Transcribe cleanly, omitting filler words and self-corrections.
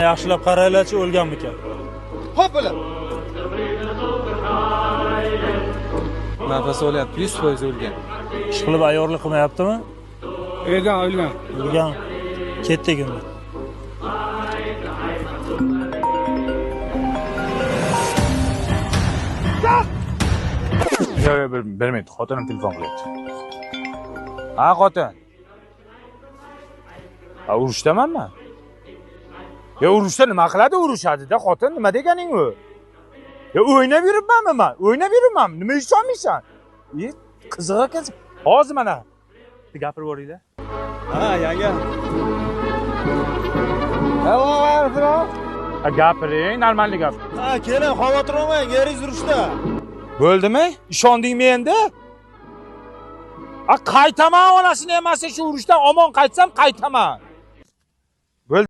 yaxshilab qaranglar-chi, o'lganmikan? Xo'p, bo'ladi. Nafas olyapti, 100% o'lgan. Ish qilib ayyorlik qilmayaptimi? O'lgan. O'lgan. Ketdik unda. Yo'q, bermaydi. Xotinim telefon qilyapti. Ha, xotin. Ha, urishdamanmi? Ya urushda nima qiladi? Urushadi-da, xotin. Nima deganing u? Ya o'ynab yuribmanmi men? O'ynab yuribmanmi? Nima ish olmaysan? Qiziq ekan. Hozir mana. Gapirib yuboringlar. Ha, yanga. Ha, gapiring, normalniy gap. Ha, keling, xavotir olmang, yeringiz urishda. Bo'ldimi? Ishondingmi endi? A qaytaman onasini emas, shu urushdan omon qaytsam qaytaman.